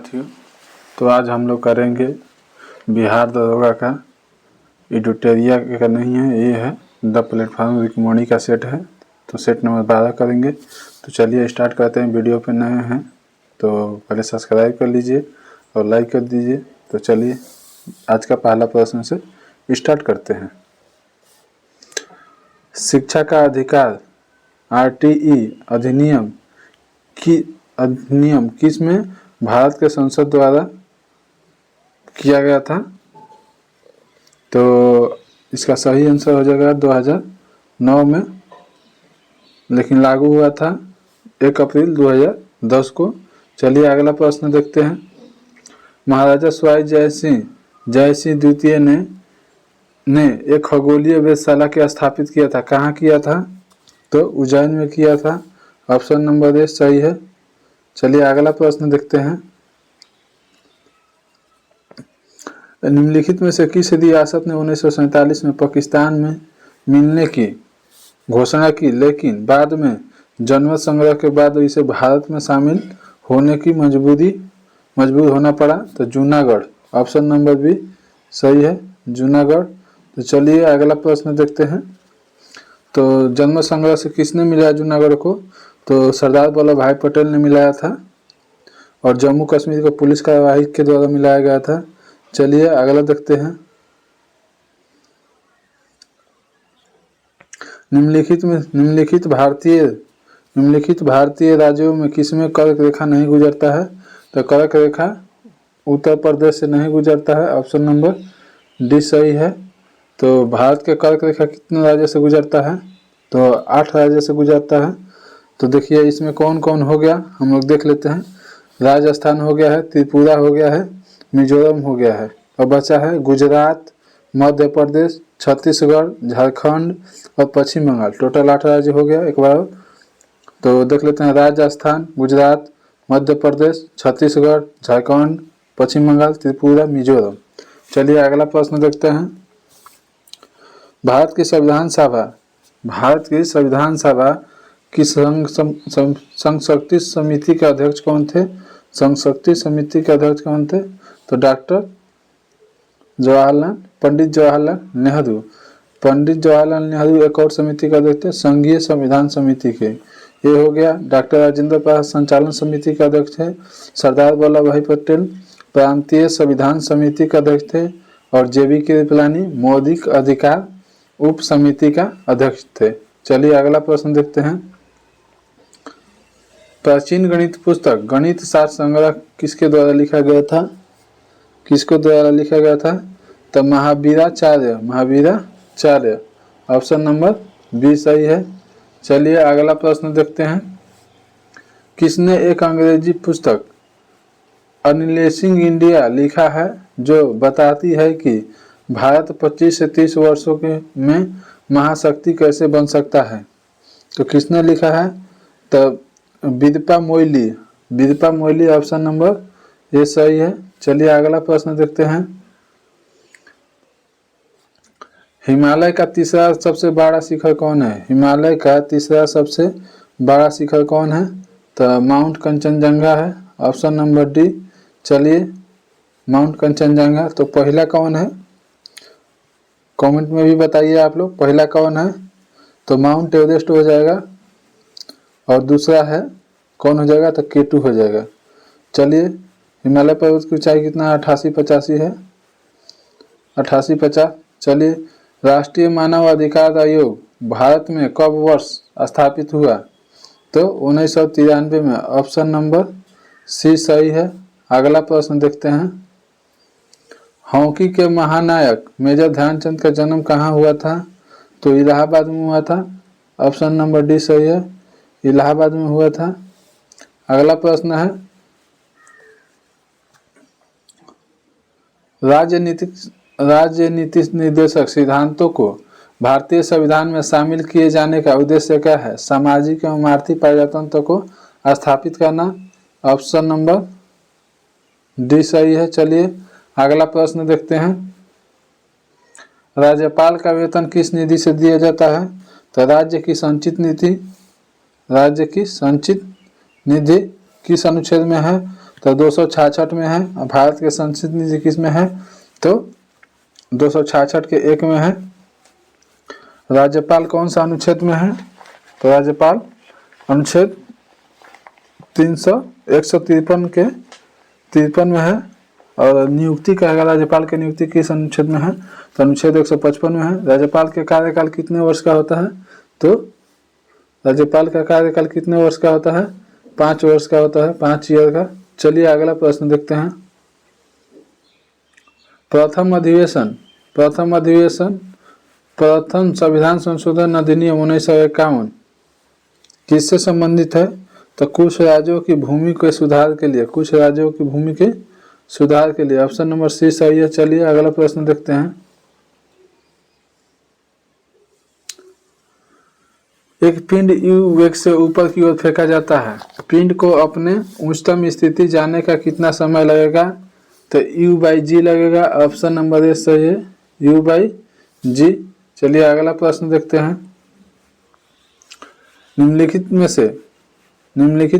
साथियों, तो आज हम लोग करेंगे बिहार दरोगा का एडिटोरिया का नहीं है, ये है द प्लेटफॉर्म रिकमोनी का सेट है। तो सेट नंबर 12 करेंगे। तो चलिए स्टार्ट करते हैं। वीडियो पे नए हैं तो पहले सब्सक्राइब कर लीजिए और लाइक कर दीजिए। तो चलिए आज का पहला प्रश्न से स्टार्ट करते हैं। शिक्षा का अधिकार RTE अधिनियम किस में भारत के संसद द्वारा किया गया था? तो इसका सही आंसर हो जाएगा 2009 में, लेकिन लागू हुआ था 1 अप्रैल 2010 को। चलिए अगला प्रश्न देखते हैं। महाराजा सवाई जय सिंह द्वितीय ने एक खगोलीय वेधशाला के स्थापित किया था। कहाँ किया था? तो उज्जैन में किया था। ऑप्शन नंबर ए सही है। चलिए अगला प्रश्न देखते हैं। निम्नलिखित में से किस रियासत ने 1947 में पाकिस्तान में मिलने की घोषणा की, लेकिन बाद में जनमत संग्रह के बाद इसे भारत में शामिल होने की मजबूर होना पड़ा? तो जूनागढ़। ऑप्शन नंबर बी सही है, जूनागढ़। तो चलिए अगला प्रश्न देखते हैं। तो जनमत संग्रह से किसने मिलाया जूनागढ़ को? तो सरदार वल्लभ भाई पटेल ने मिलाया था, और जम्मू कश्मीर को पुलिस कार्यवाही के द्वारा मिलाया गया था। चलिए अगला देखते हैं। निम्नलिखित भारतीय राज्यों में किसमें कर्क रेखा नहीं गुजरता है? तो कर्क रेखा उत्तर प्रदेश से नहीं गुजरता है। ऑप्शन नंबर डी सही है। तो भारत के कर्क रेखा कितने राज्यों से गुजरता है? तो 8 राज्यों से गुजरता है। तो देखिए इसमें कौन कौन हो गया, हम लोग देख लेते हैं। राजस्थान हो गया है, त्रिपुरा हो गया है, मिजोरम हो गया है, और बचा है गुजरात, मध्य प्रदेश, छत्तीसगढ़, झारखंड और पश्चिम बंगाल। टोटल 8 राज्य हो गया। एक बार तो देख लेते हैं। राजस्थान, गुजरात, मध्य प्रदेश, छत्तीसगढ़, झारखंड, पश्चिम बंगाल, त्रिपुरा, मिजोरम। चलिए अगला प्रश्न देखते हैं। भारत की संविधान सभा की संशक्ति समिति के अध्यक्ष कौन थे? संशक्ति समिति के अध्यक्ष कौन थे? तो पंडित जवाहरलाल नेहरू। पंडित जवाहरलाल नेहरू एक और समिति का अध्यक्ष थे, संघीय संविधान समिति के। ये हो गया। डॉक्टर राजेंद्र प्रसाद संचालन समिति के अध्यक्ष थे। सरदार वल्लभ भाई पटेल प्रांतीय संविधान समिति के अध्यक्ष थे, और JB कृपलानी मौलिक अधिकार उप समिति का अध्यक्ष थे। चलिए अगला प्रश्न देखते हैं। प्राचीन गणित पुस्तक गणित शास्त्र संग्रह किसके द्वारा लिखा गया था? किसको द्वारा लिखा गया था? तो महावीराचार्य। ऑप्शन नंबर बी सही है। चलिए अगला प्रश्न देखते हैं। किसने एक अंग्रेजी पुस्तक अनलेसिंग इंडिया लिखा है, जो बताती है कि भारत 25 से 30 वर्षों में महाशक्ति कैसे बन सकता है? तो किसने लिखा है? तो विदिता मोइली। ऑप्शन नंबर ये सही है। चलिए अगला प्रश्न देखते हैं। हिमालय का तीसरा सबसे बड़ा शिखर कौन है? हिमालय का तीसरा सबसे बड़ा शिखर कौन है? तो माउंट कंचनजंगा है। Option number D. चलिए माउंट कंचनजंगा। तो पहला कौन है? कमेंट में भी बताइए आप लोग, पहला कौन है? तो माउंट एवरेस्ट हो जाएगा, और दूसरा है कौन हो जाएगा? तो K2 हो जाएगा। चलिए हिमालय पर्वत की ऊंचाई कितना? 88-85 है, 88-50। चलिए राष्ट्रीय मानव अधिकार आयोग भारत में कब वर्ष स्थापित हुआ? तो 1993 में। ऑप्शन नंबर सी सही है। अगला प्रश्न देखते हैं। हॉकी के महानायक मेजर ध्यानचंद का जन्म कहाँ हुआ था? तो इलाहाबाद में हुआ था। ऑप्शन नंबर डी सही है, इलाहाबाद में हुआ था। अगला प्रश्न है। राजनीतिक निर्देशक सिद्धांतों को भारतीय संविधान में शामिल किए जाने का उद्देश्य क्या है? सामाजिक एवं आर्थिक प्रजातंत्र को स्थापित करना। ऑप्शन नंबर डी सही है। चलिए अगला प्रश्न देखते हैं। राज्यपाल का वेतन किस निधि से दिया जाता है? तो राज्य की संचित निधि किस अनुच्छेद में है? तो 266 में है। भारत के संसद निधि किस में है? तो 266 के 1 में है। राज्यपाल कौन सा अनुच्छेद में है? तो राज्यपाल अनुच्छेद 153 के 53 में है। और नियुक्ति कहेगा राज्यपाल की नियुक्ति किस अनुच्छेद में है? तो अनुच्छेद 155 में है। राज्यपाल के कार्यकाल कितने वर्ष का होता है? तो राज्यपाल का कार्यकाल कितने वर्ष का होता है? 5 वर्ष का होता है, 5 ईयर का। चलिए अगला प्रश्न देखते हैं। प्रथम संविधान संशोधन अधिनियम 1951 किससे संबंधित है? तो कुछ राज्यों की भूमि के सुधार के लिए, कुछ राज्यों की भूमि के सुधार के लिए। ऑप्शन नंबर सी सही है। चलिए अगला प्रश्न देखते हैं। एक पिंड यू वेग से ऊपर की ओर फेंका जाता है। पिंड को अपने उच्चतम स्थिति जाने का कितना समय लगेगा? तो U/G लगेगा। ऑप्शन नंबर ए सही है, U/G। चलिए अगला प्रश्न देखते हैं। निम्नलिखित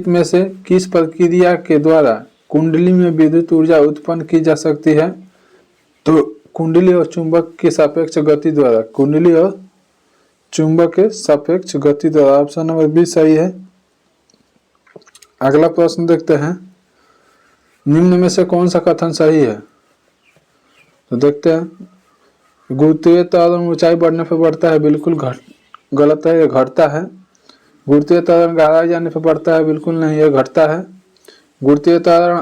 में से किस प्रक्रिया के द्वारा कुंडली में विद्युत ऊर्जा उत्पन्न की जा सकती है? तो कुंडली और चुंबक के सापेक्ष गति द्वारा, कुंडली और चुंबक के सापेक्ष गति द्वारा। ऑप्शन नंबर बी सही है। अगला प्रश्न देखते हैं। निम्न में से कौन सा कथन सही है? तो देखते हैं। गुरुत्वीय त्वरण ऊंचाई बढ़ने पर बढ़ता है, बिल्कुल गलत है, यह घटता है। गुरुत्वीय त्वरण गहराई जाने पर बढ़ता है, बिल्कुल नहीं, यह घटता है। गुरुत्वीय त्वरण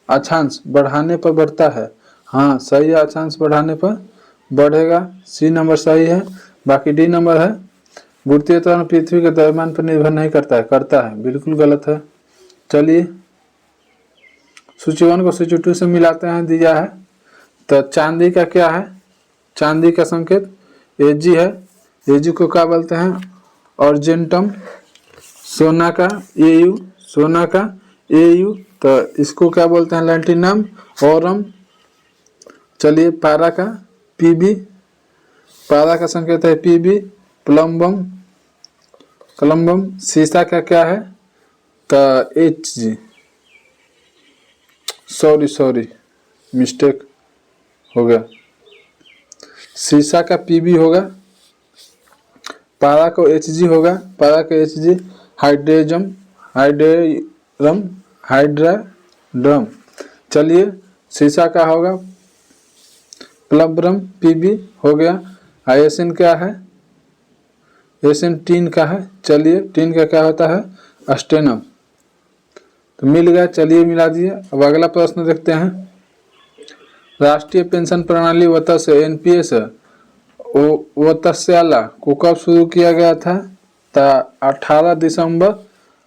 अक्षांश बढ़ाने पर बढ़ता है, हाँ सही है, अक्षांश बढ़ाने पर बढ़ेगा। सी नंबर सही है। बाकी डी नंबर है, गुरुत्वीय त्वरण पृथ्वी के द्रव्यमान पर निर्भर नहीं करता है, करता है, बिल्कुल गलत है। चलिए सूची 1 को सूची 2 से मिलाते हैं, दिया है। तो चांदी का क्या है? चांदी का संकेत Ag है। Ag को क्या बोलते हैं? अर्जेंटम। सोना का Au, सोना का Au, तो इसको क्या बोलते हैं? लैटिनम औरम। चलिए पारा का Pb, पारा का संकेत है Pb। प्लम्बम। सीसा का क्या है? तो Hg। सॉरी मिस्टेक हो गया। सीसा का Pb होगा, पारा को Hg होगा, पारा का Hg। हाइड्राड्रम। चलिए सीसा का होगा प्लम्बरम, Pb हो गया। एसिन क्या है? एसिन टीन का है। चलिए टीन का क्या होता है? अस्टेनम। तो मिल गया, चलिए मिला दिए। अब अगला प्रश्न देखते हैं। राष्ट्रीय पेंशन प्रणाली वतन से NPS वत्स्याला को कब शुरू किया गया था?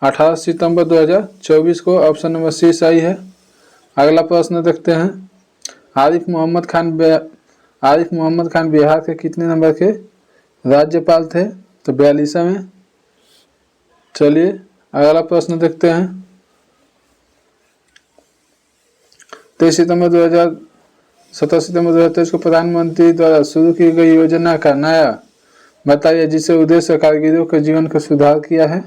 18 सितंबर 2024 को। ऑप्शन नंबर सी सही है। अगला प्रश्न देखते हैं। आरिफ मोहम्मद खान बिहार के कितने नंबर के राज्यपाल थे? तो 42वें। चलिए अगला प्रश्न देखते हैं। 17 सितंबर 2023 को प्रधानमंत्री द्वारा शुरू की गई योजना का नाया बताइए, जिसे उद्देश्य कारीगरों के जीवन को सुधार किया है।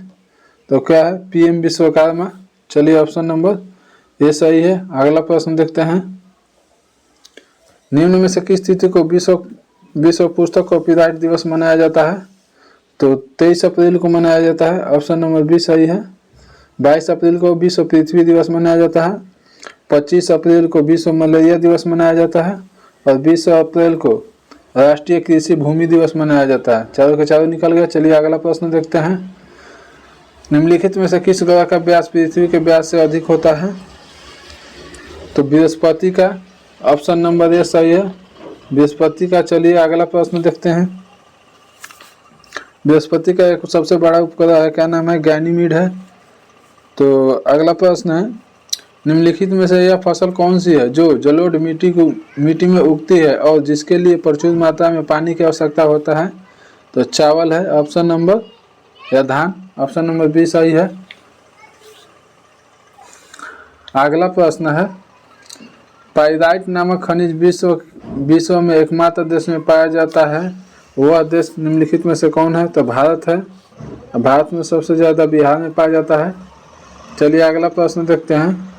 तो क्या है? PM विश्वकर्मा। चलिए ऑप्शन नंबर ए सही है। अगला प्रश्न देखते हैं। निम्न में से किस तिथि को विश्व पुस्तक कॉपीराइट दिवस मनाया जाता है? तो 23 अप्रैल को मनाया जाता है। ऑप्शन नंबर बी सही है। 22 अप्रैल को विश्व पृथ्वी दिवस मनाया जाता है। 25 अप्रैल को विश्व मलेरिया दिवस मनाया जाता है। और 20 अप्रैल को राष्ट्रीय कृषि भूमि दिवस मनाया जाता है। चारों के चारों निकल गया। चलिए अगला प्रश्न देखते हैं। निम्नलिखित में से किस ग्रह का व्यास पृथ्वी के व्यास से अधिक होता है? तो बृहस्पति का। ऑप्शन नंबर ए सही है, बृहस्पति का। चलिए अगला प्रश्न देखते हैं। बृहस्पति का एक सबसे बड़ा उपग्रह है, क्या नाम है? गैनीमीड है। तो अगला प्रश्न है। निम्नलिखित में से यह फसल कौन सी है जो जलोढ़ मिट्टी में उगती है और जिसके लिए प्रचुर मात्रा में पानी की आवश्यकता होता है? तो चावल है। ऑप्शन नंबर या धान। ऑप्शन नंबर बी सही है। अगला प्रश्न है। पाइराइट नामक खनिज विश्व में एकमात्र देश में पाया जाता है, वह देश निम्नलिखित में से कौन है? तो भारत है। भारत में सबसे ज़्यादा बिहार में पाया जाता है। चलिए अगला प्रश्न देखते हैं।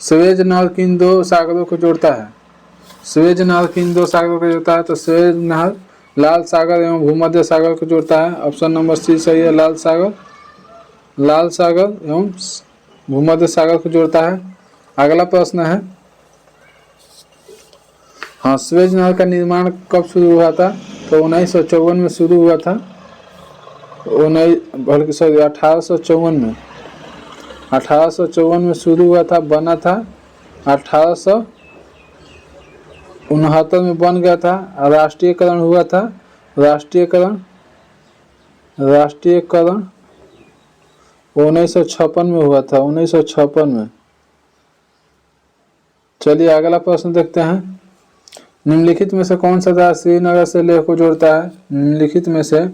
स्वेज नहर किन दो सागरों को जोड़ता है? स्वेज नहर किन दो सागरों को जोड़ता है? तो स्वेज नहर लाल सागर एवं भूमध्य सागर को जोड़ता है। ऑप्शन नंबर सी सही है, लाल सागर एवं भूमध्य सागर को जोड़ता है। अगला प्रश्न है, हाँ, स्वेज नहर का निर्माण कब शुरू हुआ था? तो 1954 में शुरू हुआ था। 1854 में शुरू हुआ था, बना था 1869 में बन गया था। राष्ट्रीयकरण हुआ था, राष्ट्रीयकरण 1956 में हुआ था, 1956 में। चलिए अगला प्रश्न देखते हैं। निम्नलिखित में से कौन सा दारा श्रीनगर से लेह को जोड़ता है? निम्नलिखित में से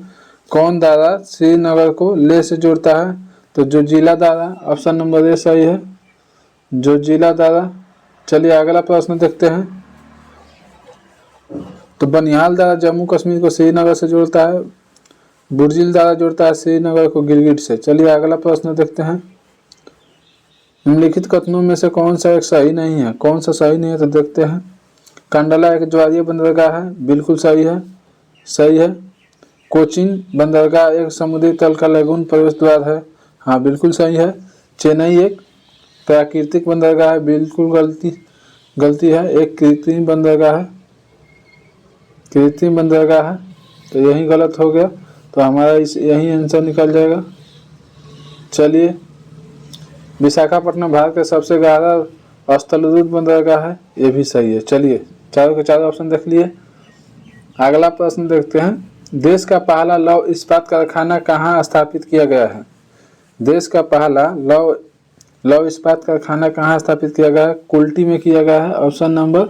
कौन दारा श्रीनगर को लेह से जोड़ता है? तो Zoji La Dara, option number A सही है, जोजिला दारा। चलिए अगला प्रश्न देखते हैं। तो बनिहाल दारा जम्मू कश्मीर को श्रीनगर से जोड़ता है। बुर्जिल दारा जोड़ता है श्रीनगर को गिलगित से। चलिए अगला प्रश्न देखते हैं। निम्नलिखित कथनों में से कौन सा एक सही नहीं है? कौन सा सही नहीं है तो देखते हैं। कंडला एक ज्वारीय बंदरगाह है, बिल्कुल सही है, सही है। कोचीन बंदरगाह एक समुद्री तल का लगून प्रवेश द्वार है, हाँ बिल्कुल सही है। चेन्नई एक प्राकृतिक बंदरगाह है, बिल्कुल गलती है, एक कृत्रिम बंदरगाह है, कृत्रिम बंदरगाह है, तो यही गलत हो गया। तो हमारा यही आंसर निकल जाएगा। चलिए, विशाखापट्टनम भारत का सबसे गहरा स्थलरूप बंदरगाह है, ये भी सही है। चलिए चारों के चारों ऑप्शन देख लिए। अगला प्रश्न देखते हैं। देश का पहला लौह इस्पात कारखाना कहाँ स्थापित किया गया है? देश का पहला लौह इस्पात कारखाना कहाँ स्थापित किया गया है? कुल्टी में किया गया है, ऑप्शन नंबर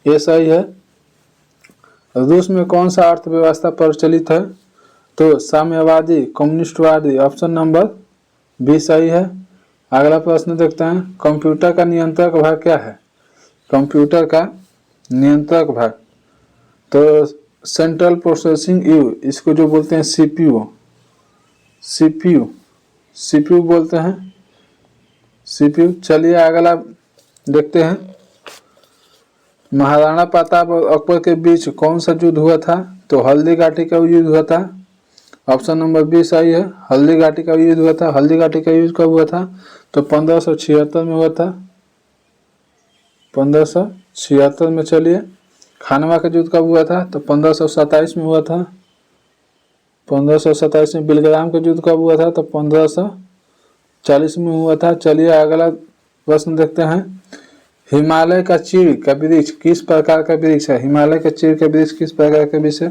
ए सही है। रूस में कौन सा अर्थव्यवस्था प्रचलित है? तो साम्यवादी, कम्युनिस्टवादी, ऑप्शन नंबर बी सही है। अगला प्रश्न देखते हैं। कंप्यूटर का नियंत्रक भाग क्या है? कंप्यूटर का नियंत्रक भाग, तो सेंट्रल प्रोसेसिंग यूनिट, इसको जो बोलते हैं सीपीयू बोलते हैं, सीपीयू। चलिए अगला देखते हैं। महाराणा प्रताप और अकबर के बीच कौन सा युद्ध हुआ था? तो हल्दी घाटी का युद्ध हुआ था, ऑप्शन नंबर बी सही है, हल्दी घाटी का युद्ध हुआ था। हल्दी घाटी का युद्ध कब हुआ था? तो 1576 में हुआ था, 1576 में। चलिए, खानवा का युद्ध कब हुआ था? तो 1527 में हुआ था, 1527 में। बिलग्राम का युद्ध कब हुआ था? तो 1540 में हुआ था। चलिए अगला प्रश्न देखते हैं। हिमालय का चीड़ का वृक्ष किस प्रकार का वृक्ष है? हिमालय का चीड़ का वृक्ष किस प्रकार का वृक्ष है?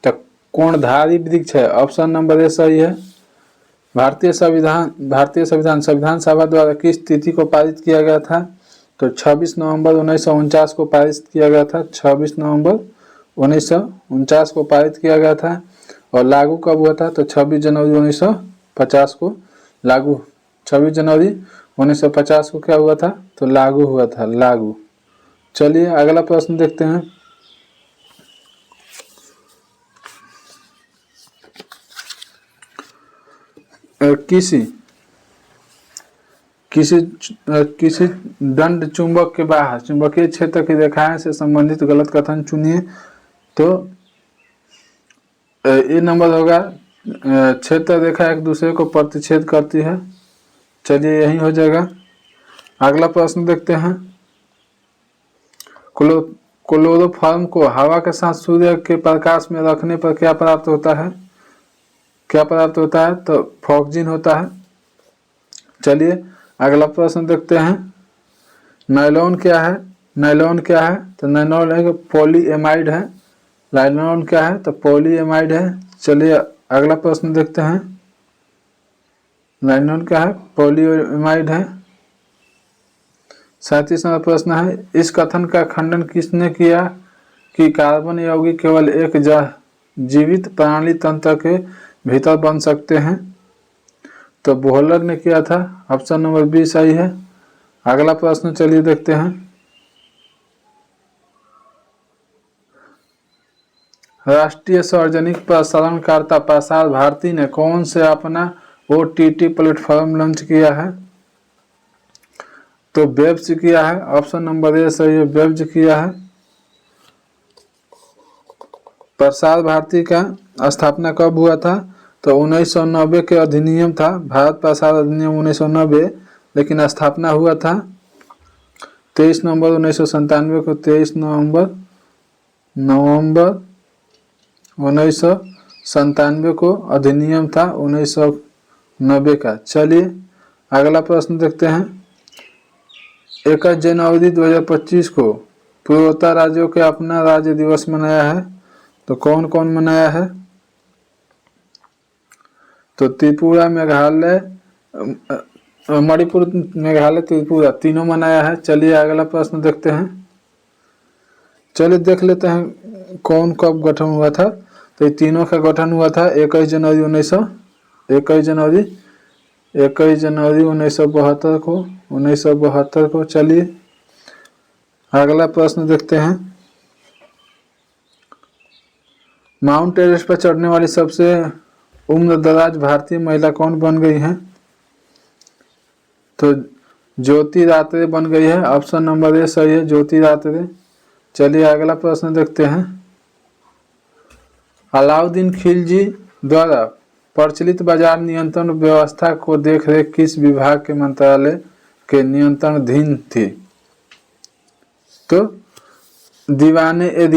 तो कोणधारी वृक्ष है, ऑप्शन नंबर ए सही है। भारतीय संविधान सभा द्वारा किस तिथि को पारित किया गया था? तो 26 नवंबर 1949 को पारित किया गया था, 26 नवंबर 1949 को पारित किया गया था। और लागू कब हुआ था? तो 26 जनवरी 1950 को लागू, 26 जनवरी 1950 को क्या हुआ था? तो लागू हुआ था, लागू। चलिए अगला प्रश्न देखते हैं। किसी दंड चुंबक के बाहर चुंबकीय क्षेत्र की रेखाएं से संबंधित गलत कथन चुनिए। तो ये नंबर होगा, क्षेत्र रेखा एक दूसरे को प्रतिच्छेद करती है। चलिए यही हो जाएगा। अगला प्रश्न देखते हैं। क्लोरोफॉर्म को हवा के साथ सूर्य के प्रकाश में रखने पर क्या प्राप्त होता है? क्या प्राप्त होता है? तो फॉक्जिन होता है। चलिए अगला प्रश्न देखते हैं। नायलॉन क्या है? नायलॉन क्या है? तो नायलॉन एक पॉलीएमाइड है। नायलॉन क्या है? तो पॉलीएमाइड है। चलिए अगला प्रश्न देखते हैं। नायलॉन क्या है? पॉलीएमाइड है। 37वां प्रश्न है। इस कथन का खंडन किसने किया कि कार्बन यौगिक केवल एक जीवित प्राणी तंत्र के भीतर बन सकते हैं? तो बोहलर ने किया था, ऑप्शन नंबर बी सही है। अगला प्रश्न चलिए देखते हैं। राष्ट्रीय सार्वजनिक प्रसारणकर्ता प्रसार भारती ने कौन से अपना OTT प्लेटफॉर्म लॉन्च किया है? तो बेब्ज किया है, ऑप्शन नंबर ए सही है, बेब्ज किया है। प्रसार भारती का स्थापना कब हुआ था? तो 1990 के अधिनियम था, भारत प्रसार अधिनियम 1990, लेकिन स्थापना हुआ था 23 नवंबर 1997 को। 23 नवंबर 1997 को अधिनियम था 1990 का। चलिए अगला प्रश्न देखते हैं। 21 जनवरी 2025 को पूर्वोत्तर राज्यों के अपना राज्य दिवस मनाया है, तो कौन कौन मनाया है? तो त्रिपुरा, मेघालय, मणिपुर, मेघालय, त्रिपुरा तीनों मनाया है। चलिए अगला प्रश्न देखते हैं। चलिए देख लेते हैं कौन कब गठन हुआ था। तो ये तीनों का गठन हुआ था 21 जनवरी 1972 को। चलिए अगला प्रश्न देखते हैं। माउंट एवरेस्ट पर चढ़ने वाली सबसे उम्र दराज भारतीय महिला कौन बन गई हैं? तो ज्योति रात्रे बन गई है, ऑप्शन नंबर ए सही है, ज्योति रात्रे। चलिए अगला प्रश्न देखते हैं। अलाउद्दीन खिलजी द्वारा प्रचलित बाजार नियंत्रण व्यवस्था को देखरेख किस विभाग के मंत्रालय के नियंत्रणाधीन थी? तो दीवाने ए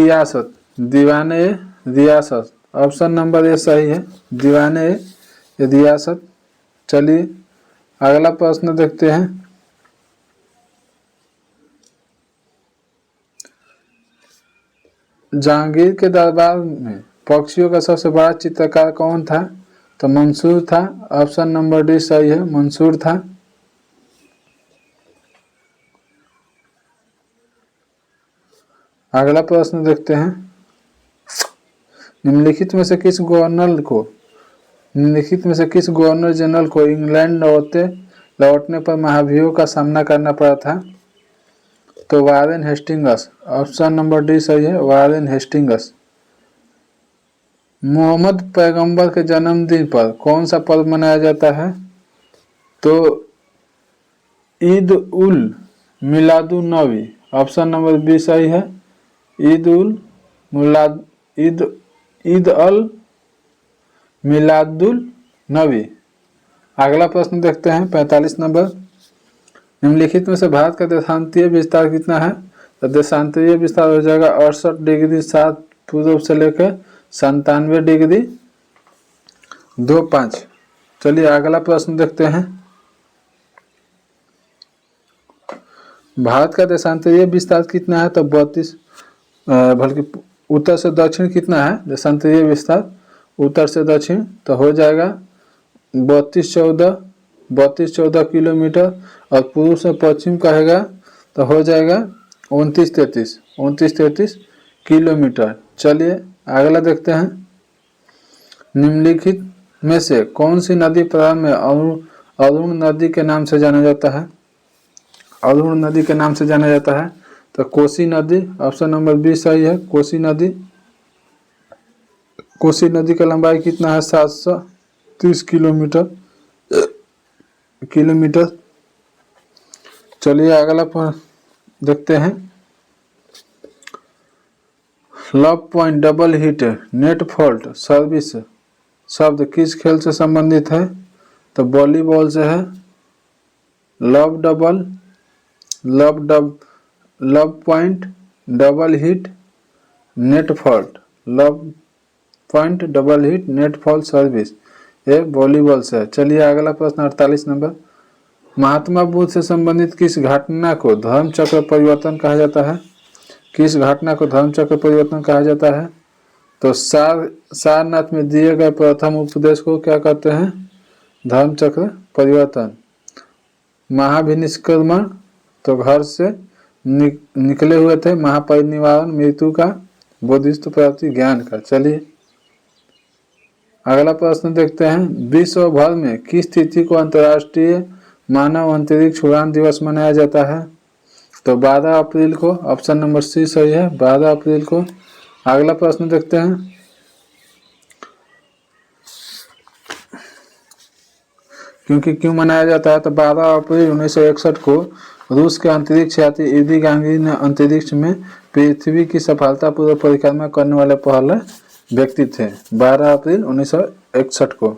रियासत, ऑप्शन नंबर ए सही है, दीवाने ए रियासत। चलिए अगला प्रश्न देखते हैं। जहांगीर के दरबार में पक्षियों का सबसे बड़ा चित्रकार कौन था? तो मंसूर था, ऑप्शन नंबर डी सही है, मंसूर था। अगला प्रश्न देखते हैं। निम्नलिखित में से किस गवर्नर जनरल को इंग्लैंड लौटने पर महाभियोग का सामना करना पड़ा था? तो Warren Hastings, option number D सही है, वारेन हेस्टिंग्स। मोहम्मद पैगंबर के जन्मदिन पर कौन सा पर्व मनाया जाता है? तो ईद उल मिलादुन नबी, ऑप्शन नंबर बी सही है, ईद अल मिलादुल नबी। अगला प्रश्न देखते हैं 45 नंबर। निम्नलिखित में से भारत का देशांतरीय विस्तार कितना है? तो देशांतरीय विस्तार हो जाएगा 68 डिग्री 7 पूर्व से लेकर 97 डिग्री 25। चलिए अगला प्रश्न देखते हैं। भारत का देशांतरीय विस्तार कितना है? तो 32, बल्कि उत्तर से दक्षिण कितना है देशांतरीय विस्तार? उत्तर से दक्षिण तो हो जाएगा 3214 किलोमीटर, और पूर्व से पश्चिम कहेगा तो हो जाएगा 2933 किलोमीटर। चलिए अगला देखते हैं। निम्नलिखित में से कौन सी नदी प्रारंभ में अरुण नदी के नाम से जाना जाता है? अरुण नदी के नाम से जाना जाता है तो कोसी नदी, ऑप्शन नंबर बी सही है, कोसी नदी। कोसी नदी का लंबाई कितना है? 730 किलोमीटर। चलिए अगला देखते हैं। Love point double hit net fault service शब्द किस खेल से संबंधित है? तो वॉलीबॉल से है। Love point double hit net fault, love point double hit net fault service, ये वॉलीबॉल से है। चलिए अगला प्रश्न 48 नंबर। महात्मा बुद्ध से संबंधित किस घटना को धर्म चक्र परिवर्तन कहा जाता है? किस घटना को धर्म चक्र परिवर्तन कहा जाता है? तो सारनाथ में दिए गए प्रथम उपदेश को क्या कहते हैं? धर्म चक्र परिवर्तन। महाभिनिष्क्रमण, तो घर से निकले हुए थे। महापरिनिर्वाण, मृत्यु का। बोधिसत्व प्राप्ति, ज्ञान का। चलिए अगला प्रश्न देखते हैं। विश्व भर में किस तिथि को अंतर्राष्ट्रीय मानव अंतरिक्ष उड़ान दिवस मनाया जाता है? तो 12 अप्रैल को, ऑप्शन नंबर सी सही है, 12 अप्रैल को। अगला प्रश्न देखते हैं। क्यों मनाया जाता है? तो 12 अप्रैल 1961 को रूस के अंतरिक्ष यात्री यूरी गांगुली ने अंतरिक्ष में पृथ्वी की सफलतापूर्वक परिक्रमा करने वाले पहले व्यक्ति थे, 12 अप्रैल 1961 को।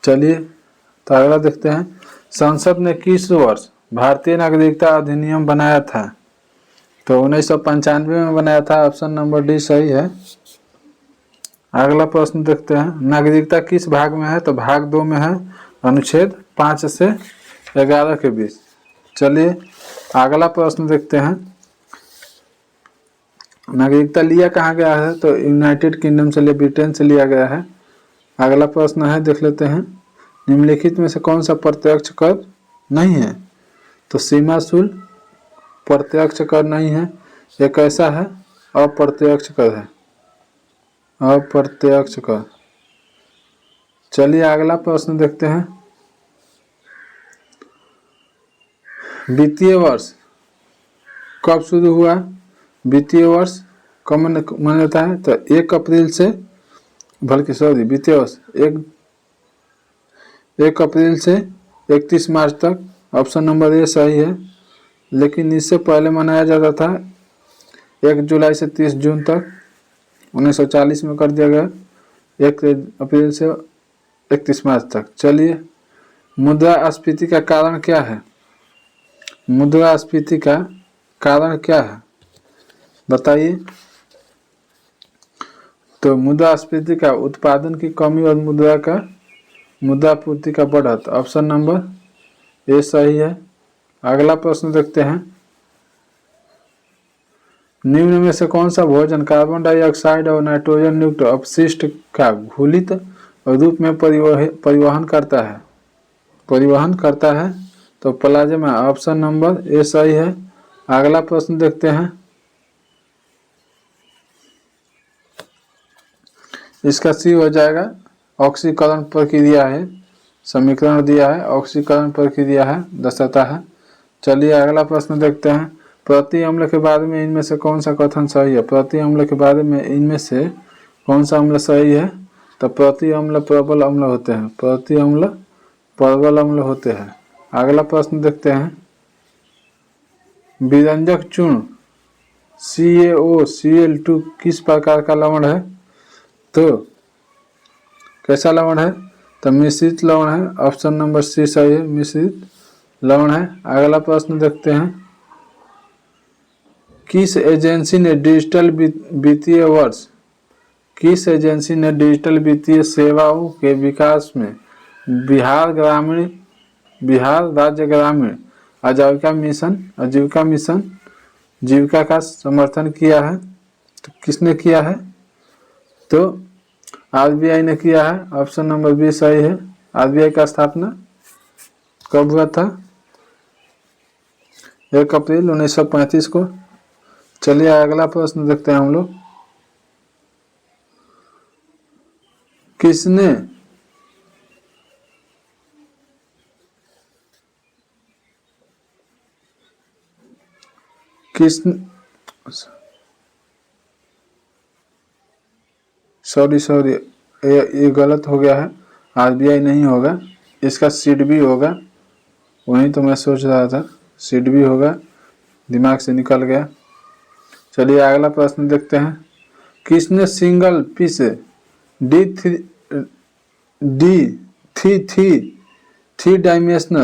चलिए तो अगला देखते हैं, संसद ने किस वर्ष भारतीय नागरिकता अधिनियम बनाया था? तो 1995 में बनाया था, ऑप्शन नंबर डी सही है। अगला प्रश्न देखते हैं, नागरिकता किस भाग में है? तो भाग 2 में है, अनुच्छेद 5 से 11 के बीच। चलिए अगला प्रश्न देखते हैं, नागरिकता लिया कहाँ गया है? तो यूनाइटेड किंगडम से लिया, ब्रिटेन से लिया गया है। अगला प्रश्न है, देख लेते हैं, निम्नलिखित में से कौन सा प्रत्यक्ष कर नहीं है? तो सीमा शुल्क प्रत्यक्ष कर नहीं है। एक ऐसा है अप्रत्यक्ष कर है, अप्रत्यक्ष कर। चलिए अगला प्रश्न देखते हैं, वित्तीय वर्ष कब शुरू हुआ? वित्तीय वर्ष कब माना जाता है? तो 1 अप्रैल से, बल्कि सॉरी, वित्तीय वर्ष 1 अप्रैल से 31 मार्च तक, ऑप्शन नंबर ए सही है। लेकिन इससे पहले मनाया जाता था 1 जुलाई से 30 जून तक, 1940 में कर दिया गया 1 अप्रैल से 31 मार्च तक। चलिए, मुद्रास्फीति का कारण क्या है? मुद्रास्फीति का कारण क्या है बताइए? तो मुद्रास्फीति का उत्पादन की कमी और मुद्रापूर्ति का बढ़त, ऑप्शन नंबर ए सही है। अगला प्रश्न देखते हैं, निम्न में से कौन सा भोजन कार्बन डाइऑक्साइड और नाइट्रोजन युक्त अपशिष्ट का घुलित रूप में परिवहन करता है? तो प्लाज्मा, ऑप्शन नंबर ए सही है। अगला प्रश्न देखते हैं, इसका सी हो जाएगा, ऑक्सीकरण प्रक्रिया है, समीकरण दिया है, ऑक्सीकरण प्रक्रिया है, दर्शाता है। चलिए अगला प्रश्न देखते हैं, प्रति अम्ल के बारे में इनमें से कौन सा कथन सही है? प्रति अम्ल के बारे में इनमें से कौन सा अम्ल सही है? तो प्रति अम्ल प्रबल अम्ल होते हैं, प्रति अम्ल प्रबल अम्ल होते हैं। अगला प्रश्न देखते हैं, विरंजक चूर्ण CaOCl2 किस प्रकार का लवण है? तो कैसा लवण है? तो मिश्रित लवण है, ऑप्शन नंबर सी सही है, मिश्रित लवण है। अगला प्रश्न देखते हैं, किस एजेंसी ने डिजिटल वित्तीय सेवाओं के विकास में बिहार राज्य ग्रामीण आजीविका मिशन जीविका का समर्थन किया है? तो किसने किया है? तो RBI ने किया है, ऑप्शन नंबर बी सही है। RBI का स्थापना कब हुआ था? 1 अप्रैल 1935 को। चलिए अगला प्रश्न देखते हैं हम लोग, किसने सॉरी ये गलत हो गया है, RBI नहीं होगा, इसका सिडबी होगा। वही तो मैं सोच रहा था, सिडबी होगा, दिमाग से निकल गया। चलिए अगला प्रश्न देखते हैं, किसने सिंगल पीस थ्री डायमेंशनल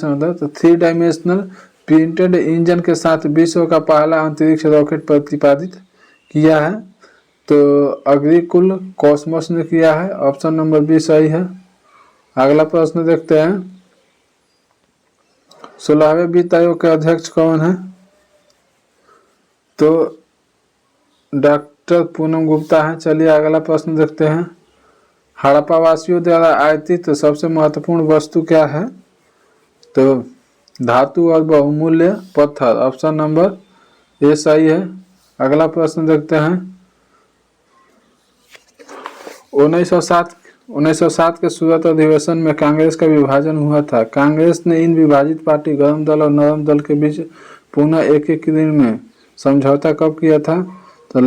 मतलब तो 3 डायमेंशनल प्रिंटेड इंजन के साथ विश्व का पहला अंतरिक्ष रॉकेट प्रतिपादित किया है? तो अग्रिकुल कॉस्मोस ने किया है, ऑप्शन नंबर बी सही है। अगला प्रश्न देखते हैं, 16वें वित्त आयोग के अध्यक्ष कौन है? तो डॉक्टर पूनम गुप्ता है। चलिए अगला प्रश्न देखते हैं, हड़प्पा वासियों द्वारा आयातित तो सबसे महत्वपूर्ण वस्तु क्या है? तो धातु और बहुमूल्य पत्थर, ऑप्शन नंबर ए सही है। अगला प्रश्न देखते हैं, 1907 के सूरत अधिवेशन में कांग्रेस का विभाजन हुआ था। कांग्रेस ने इन विभाजित पार्टी गर्म दल और नरम दल के बीच पुनः एकीकरण में समझौता कब किया था? तो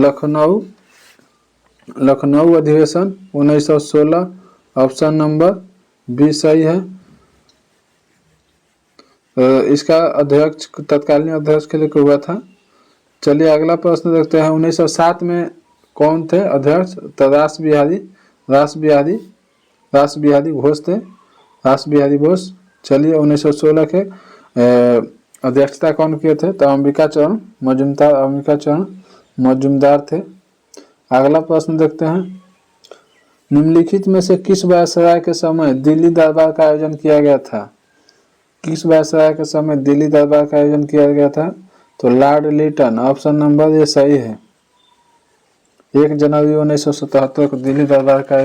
लखनऊ अधिवेशन 1916, ऑप्शन नंबर बी सही है। इसका अध्यक्ष तत्कालीन अध्यक्ष के लिए हुआ था। चलिए अगला प्रश्न देखते हैं। 1907 में कौन थे अध्यक्ष? तो रास बिहारी घोष थे, रास बिहारी घोष। चलिए 1916 के अध्यक्षता कौन किए थे? तो अंबिका चरण मजुमदार थे। अगला प्रश्न देखते हैं। निम्नलिखित में से किस वायसराय के समय दिल्ली दरबार का आयोजन किया गया था? किस वायसराय के समय दिल्ली दरबार का आयोजन किया गया था? तो लॉर्ड लिटन। ऑप्शन नंबर ये सही है। 1 जनवरी 1977 को दिल्ली दरबार का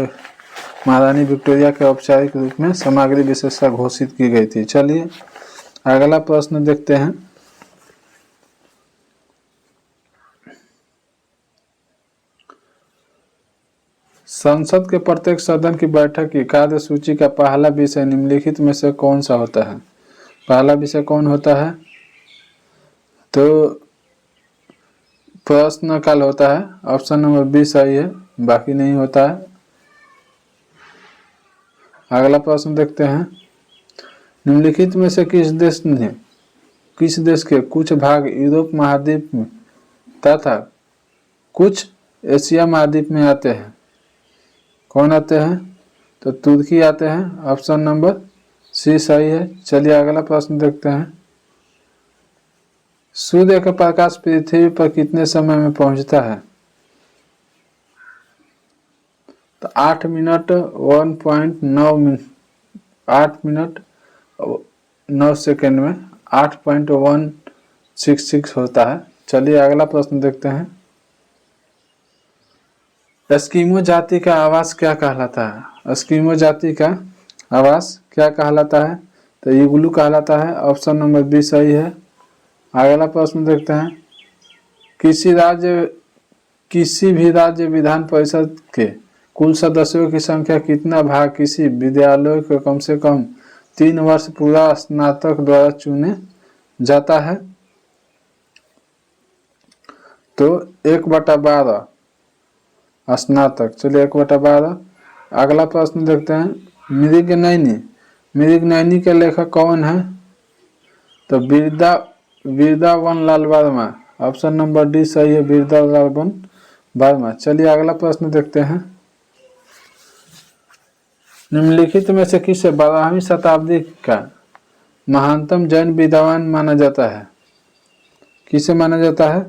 महारानी विक्टोरिया के औपचारिक रूप में सामग्री विशेषता घोषित की गई थी। चलिए अगला प्रश्न देखते हैं। संसद के प्रत्येक सदन की बैठक की कार्यसूची का पहला विषय निम्नलिखित में से कौन सा होता है? पहला विषय कौन होता है? तो प्रश्न काल होता है। ऑप्शन नंबर बी सही है, बाकी नहीं होता है। अगला प्रश्न देखते हैं। निम्नलिखित में से किस देश के कुछ भाग यूरोप महाद्वीप में तथा कुछ एशिया महाद्वीप में आते हैं? कौन आते हैं? तो तुर्की आते हैं। ऑप्शन नंबर सी सही है। चलिए अगला प्रश्न देखते हैं। सूर्य का प्रकाश पृथ्वी पर कितने समय में पहुंचता है? तो 8 मिनट 9 सेकेंड में 8.166 होता है। चलिए अगला प्रश्न देखते हैं। एस्किमो जाति का आवास क्या कहलाता है? एस्किमो जाति का आवास क्या कहलाता है? तो इग्लू कहलाता है। ऑप्शन नंबर बी सही है। अगला प्रश्न देखते हैं। किसी भी राज्य विधान परिषद के कुल सदस्यों की संख्या कितना भाग किसी विद्यालय को कम से कम 3 वर्ष पूरा स्नातक द्वारा चुने जाता है? तो 1/12 स्नातक। चलिए 1/12। अगला प्रश्न देखते हैं। मृगनयनी के लेखक कौन है? तो बिरदावन Lal Verma. Option number D सही है, बिरदावन वर्मा। चलिए अगला प्रश्न देखते हैं। निम्नलिखित में से किसे 12वीं शताब्दी का महानतम जैन विद्वान माना जाता है? किसे माना जाता है?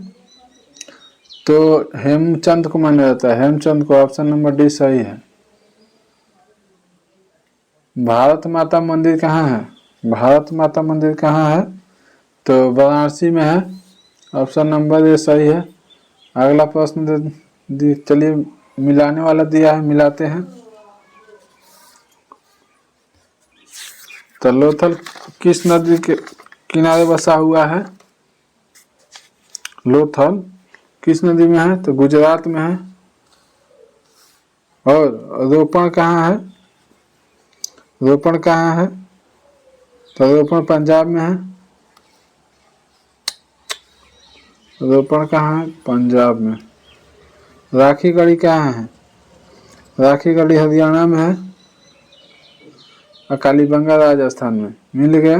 तो हेमचंद को माना जाता है, हेमचंद को। ऑप्शन नंबर डी सही है। भारत माता मंदिर कहाँ है? भारत माता मंदिर कहाँ है? तो वाराणसी में है। ऑप्शन नंबर ए सही है। अगला प्रश्न चलिए मिलाने वाला दिया है, मिलाते हैं। तो लोथल किस नदी के किनारे बसा हुआ है? लोथल किस नदी में है? तो गुजरात में है। और रोपण कहाँ है? रोपण कहाँ है? तो रोपण पंजाब में है। रोपण कहाँ है? पंजाब में। राखीगढ़ी कहाँ है? राखीगढ़ी हरियाणा में है। और कालीबंगा राजस्थान में। मिल गया,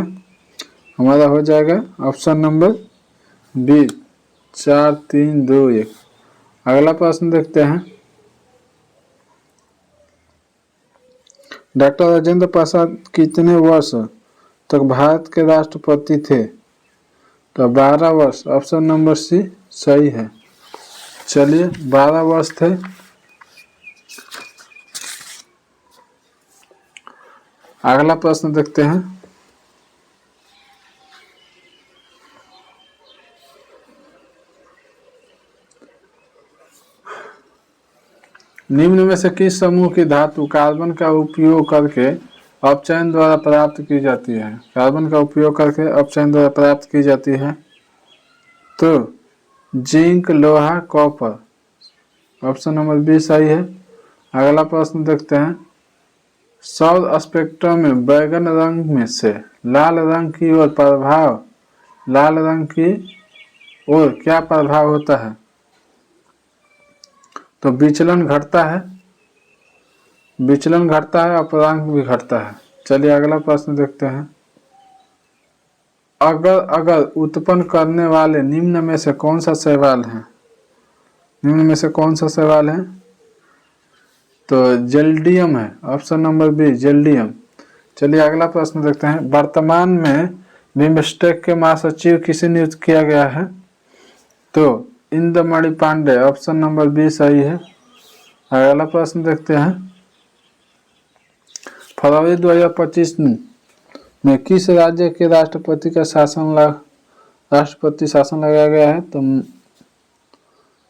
हमारा हो जाएगा ऑप्शन नंबर बी 4 3 2 1। अगला प्रश्न देखते हैं। डॉक्टर राजेंद्र प्रसाद कितने वर्ष तक भारत के राष्ट्रपति थे? तो 12 वर्ष। ऑप्शन नंबर सी सही है। चलिए 12 वर्ष थे। अगला प्रश्न देखते हैं। निम्न में से किस समूह की धातु कार्बन का उपयोग करके अपचयन द्वारा प्राप्त की जाती है? कार्बन का उपयोग करके अपचयन द्वारा प्राप्त की जाती है। तो जिंक, लोहा, कॉपर। ऑप्शन नंबर बी सही है। अगला प्रश्न देखते हैं। सौर स्पेक्ट्रम में बैगन रंग में से लाल रंग की ओर क्या प्रभाव होता है? तो विचलन घटता है, और अपरांक भी घटता है। चलिए अगला प्रश्न देखते हैं। अगर अगर उत्पन्न करने वाले निम्न में से कौन सा शैवाल है? निम्न में से कौन सा शैवाल है? तो जेल्डियम है, ऑप्शन नंबर बी जेल्डियम। चलिए अगला प्रश्न देखते हैं। वर्तमान में बिम्स्टेक के महासचिव किसे नियुक्त किया गया है? तो Indramani Pandey, option number B सही है। अगला प्रश्न देखते हैं। फरवरी 2025 में किस राज्य के राष्ट्रपति शासन लगाया गया है? तो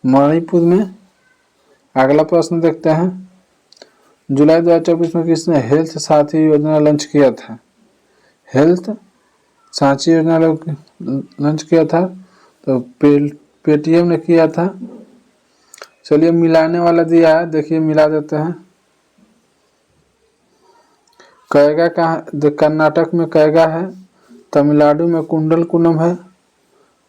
मणिपुर में। अगला प्रश्न देखते हैं। जुलाई 2024 में किसने हेल्थ साथी योजना लॉन्च किया था? हेल्थ साथी योजना लॉन्च किया था तो पेटीएम ने किया था। चलिए मिलाने वाला दिया है, देखिए मिला देते हैं। कैगा कहाँ? कर्नाटक में कैगा है, तमिलनाडु में कुंडलकुलम है,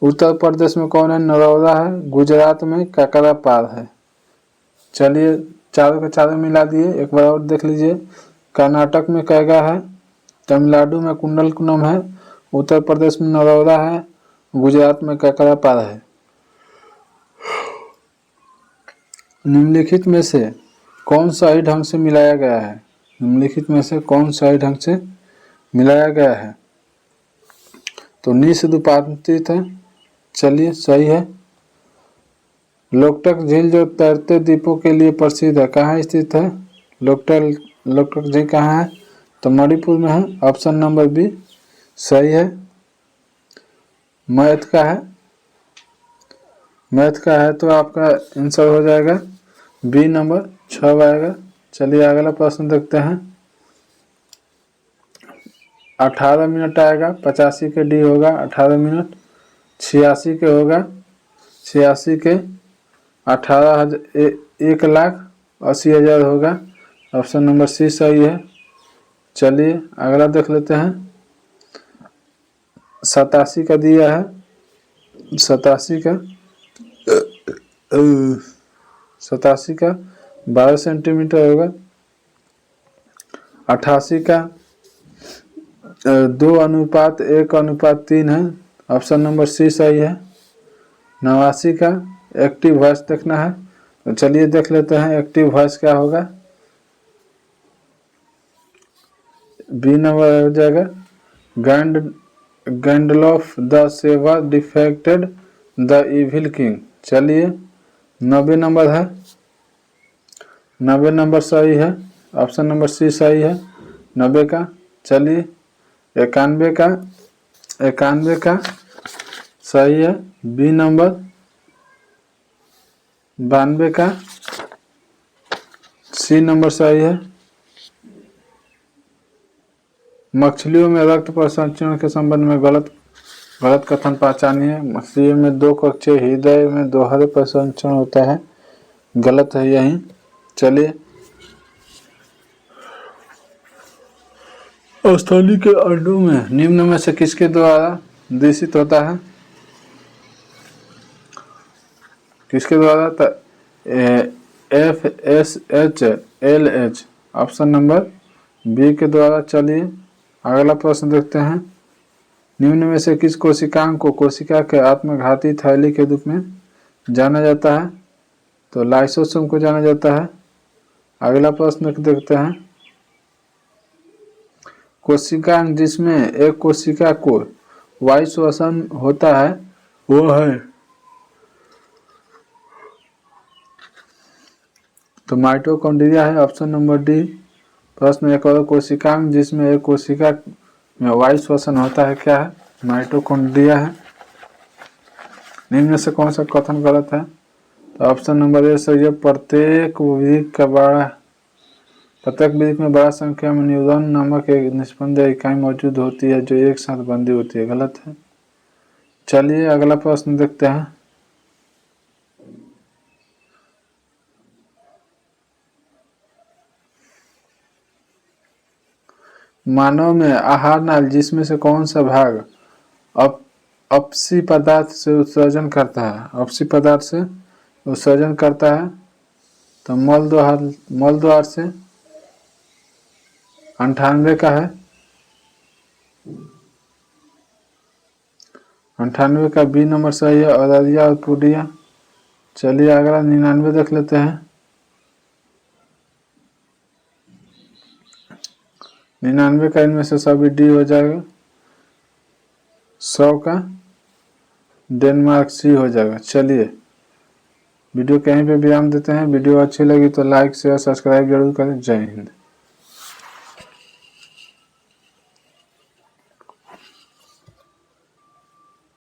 उत्तर प्रदेश में कौन है? नरोदा है, गुजरात में काकरापार है। चलिए चारों के चारों मिला दिए, एक बार और देख लीजिए। कर्नाटक में कैगा है, तमिलनाडु में कुंडलकुलम है, उत्तर प्रदेश में नरोदा है, गुजरात में काकरापार है। निम्नलिखित में से कौन सही ढंग से मिलाया गया है? निम्नलिखित में से कौन सही ढंग से मिलाया गया है? तो नी से रूपांतरित है। चलिए सही है। लोकटक झील जो तैरते द्वीपों के लिए प्रसिद्ध है, कहाँ स्थित है? लोकटक झील कहाँ है? तो मणिपुर में है, ऑप्शन नंबर बी सही है। मैथ का है तो आपका आंसर हो जाएगा बी नंबर 6 आएगा। चलिए अगला प्रश्न देखते हैं। 18 मिनट आएगा, 85 के डी होगा 18 मिनट, 86 के होगा 86 के 1,80,000 होगा, ऑप्शन नंबर सी सही है। चलिए अगला देख लेते हैं। 87 का दिया है, 87 का 12 सेंटीमीटर होगा। 88 का 2:1:3 है, ऑप्शन नंबर सी सही है। 89 का एक्टिव वॉइस देखना है, तो चलिए देख लेते हैं एक्टिव वॉइस क्या होगा। बी नंबर हो जाएगा। Gandalf the saver defected the evil king. चलिए 90 नंबर है, 90 नंबर सही है, ऑप्शन नंबर सी सही है 90 का। चलिए 91 का सही है, बी नंबर। 92 का सी नंबर सही है। मछलियों में रक्त प्रसंचरण के संबंध में गलत कथन पहचानिए। मछलियों में 2 कक्षीय हृदय में दोहरे प्रसंचरण होता है, गलत है यही। चलिए स्थली के अंडों में निम्न में से किसके द्वारा दूषित होता है? किसके द्वारा? FSH-LH, ऑप्शन नंबर बी के द्वारा। चलिए अगला प्रश्न देखते हैं। निम्न में से किस कोशिकांग को कोशिका के आत्मघाती थैली के रूप में जाना जाता है? तो लाइसोसोम को जाना जाता है। अगला प्रश्न देखते हैं। कोशिकांग जिसमें एक कोशिका को वायु श्वसन होता है वो है? तो माइटोकॉन्ड्रिया है, ऑप्शन नंबर डी। प्रश्न एक और, कोशिकांग जिसमें एक कोशिका में वायु श्वसन होता है क्या है? माइटोकॉन्ड्रिया है। निम्न से कौन सा कथन गलत है? तो ऑप्शन नंबर ए सही है। प्रत्येक वृक्क में बड़ा संख्या में न्यूरॉन नामक एक निस्पंदन इकाई मौजूद होती है जो एक साथ बंधी होती है, गलत है। चलिए अगला प्रश्न देखते हैं। मानव में आहार नाल जिसमें से कौन सा भाग अपसी पदार्थ से उत्सर्जन करता है? अपसी पदार्थ से उत्सर्जन करता है तो मल द्वार से 98 का है। 98 का बी नंबर सही है, अररिया और पूर्णिया। चलिए अगला 99 देख लेते हैं। 99 का इनमें से सभी डी हो जाएगा। 100 का डेनमार्क सी हो जाएगा। चलिए वीडियो कहीं पे विराम देते हैं। वीडियो अच्छी लगी तो लाइक शेयर सब्सक्राइब जरूर करें। जय हिंद।